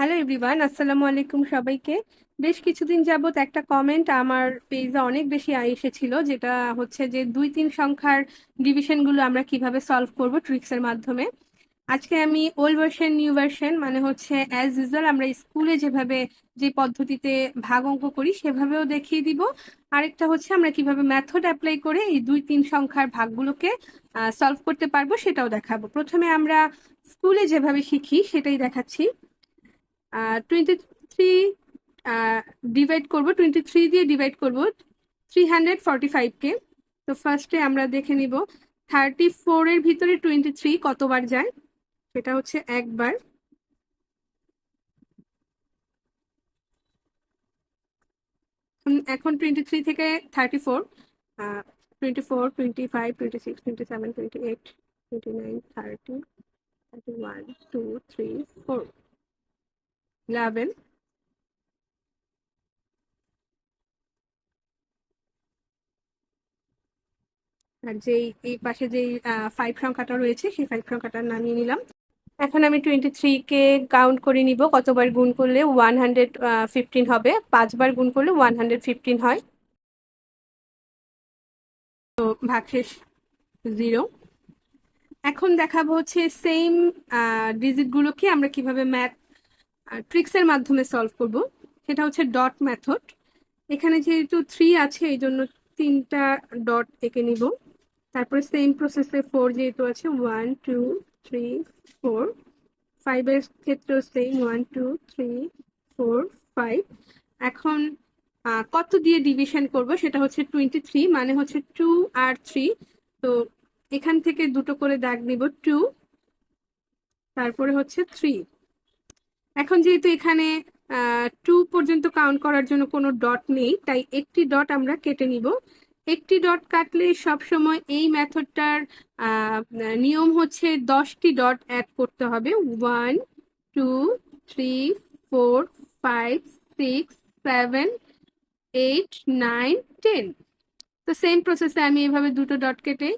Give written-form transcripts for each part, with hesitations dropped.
Hello everyone, আসসালামু আলাইকুম সবাইকে। বেশ কিছুদিন যাবত একটা কমেন্ট আমার পেজে অনেক বেশি এসেছিল, যেটা হচ্ছে যে 2-3 সংখ্যার ডিভিশনগুলো আমরা কিভাবে সলভ করব ট্রিক্সের মাধ্যমে। আজকে আমি ওল্ড ভার্সন নিউ ভার্সন মানে হচ্ছে অ্যাজ ইউজুয়াল আমরা স্কুলে যেভাবে যে পদ্ধতিতে ভাগ অঙ্ক করি সেভাবেও দেখিয়ে দিব। আরেকটা হচ্ছে আমরা কিভাবে মেথড অ্যাপ্লাই করে এই 2-3 সংখ্যার ভাগগুলোকে সলভ করতে পারবো সেটাও দেখাবো। প্রথমে আমরা স্কুলে যেভাবে শিখি সেটাই দেখাচ্ছি। 23 ডিভাইড করব, 23 দিয়ে ডিভাইড করব 345-কে। তো ফার্স্টে আমরা দেখে নিব 34 এর ভিতরে 23 কতবার যায়। সেটা হচ্ছে একবার। এখন 23 থেকে 34, 24, 25, 26, 27, 28, 29, 30, 31, 2, 3, 4, 11। আর যেই এই পাশে যেই 5 সংখ্যাটা রয়েছে সেই 5 সংখ্যাটা নামিয়ে নিলাম। এখন আমি 23-কে কাউন্ট করে নিব, কতবার গুণ করলে 115 হবে। 5বার গুণ করলে 115 হয়। তো ভাগশেষ 0। এখন দেখাবো হচ্ছে সেম ডিজিটগুলোকে আমরা কিভাবে ম্যাথ ট্রিক্সের মাধ্যমে সলভ করব। সেটা হচ্ছে ডট মেথড। এখানে যেহেতু 3 আছে এই জন্য 3টা ডট এঁকে নিব। তারপরে সেম প্রসেসে 4 যেহেতু আছে 1 2 3 4। 5 এর ক্ষেত্রেও সেম 1 2 3 4 5। এখন কত দিয়ে ডিভিশন করব সেটা হচ্ছে 23 মানে হচ্ছে 2 আর 3। তো এখান থেকে দুটো করে দাগ নিব, 2 তারপরে হচ্ছে 3। এখন যেহেতু এখানে 2 পর্যন্ত কাউন্ট করার জন্য কোনো ডট নেই, তাই একটি ডট আমরা কেটে নিব। একটি ডট কাটলে সব সময় এই মেথডটার নিয়ম হচ্ছে 10টি ডট অ্যাড করতে হবে। 1 2 3 4 5 6 7 8 9 10। তো সেম প্রসেসে আমি এভাবে দুটো ডট কেটে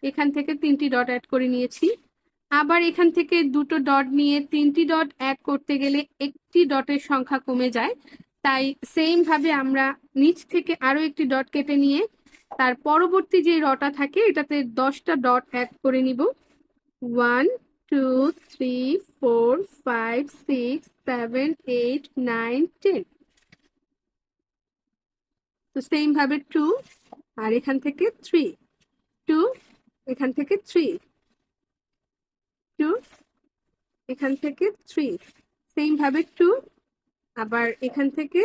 এখান থেকে 3টি ডট অ্যাড করে নিয়েছি। আবার এখান থেকে দুটো ডট নিয়ে 3টি ডট অ্যাড করতে গেলে একটি ডটের সংখ্যা কমে যায়। তাই সেম ভাবে আমরা নিচ থেকে আরো একটি ডট কেটে নিয়ে তার পরবর্তী যে রটা থাকে এটাতে 10টা ডট অ্যাড করে নিব। 1 2 3 4 5 6 7 8 9 10। তো সেম ভাবে 2, আর এখান থেকে 3, 2, এখান থেকে 3, 2, এখান থেকে 3, সেম ভাবে 2, আবার এখান থেকে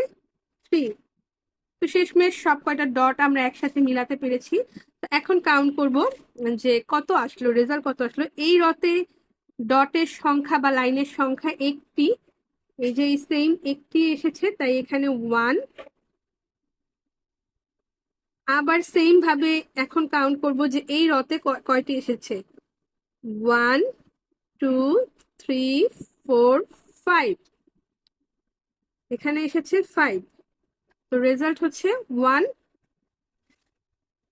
3। তো শেষমেশ সব কয়টা ডট আমরা একসাথে মিলাতে পেরেছি। তো এখন কাউন্ট করব যে কত আসলো, রেজাল্ট কত আসলো। এই রতে ডটের সংখ্যা বা লাইনের সংখ্যা একটি, এই যে সেম একটি এসেছে তাই এখানে 1। আবার সেম ভাবে এখন কাউন্ট করব যে এই রতে কয়টি এসেছে। 1 2 3 4 5, এখানে এসেছে 5। তো রেজাল্ট হচ্ছে 1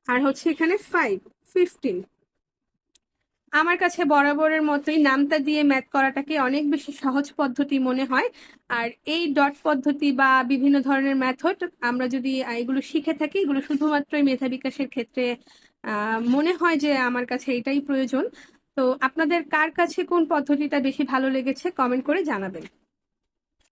আর হচ্ছে এখানে 5, 15। আমার কাছে বরাবরের মতোই নামতা দিয়ে ম্যাথ করাটাকে অনেক বেশি সহজ পদ্ধতি মনে হয়। আর এই ডট পদ্ধতি বা বিভিন্ন ধরনের মেথড আমরা যদি এগুলো শিখে থাকি, এগুলো শুধুমাত্রই মেধা বিকাশের ক্ষেত্রে মনে হয় যে আমার কাছে এটাই প্রয়োজন। তো আপনাদের কার কাছে কোন পদ্ধতিটা বেশি ভালো লেগেছে কমেন্ট করে জানাবেন।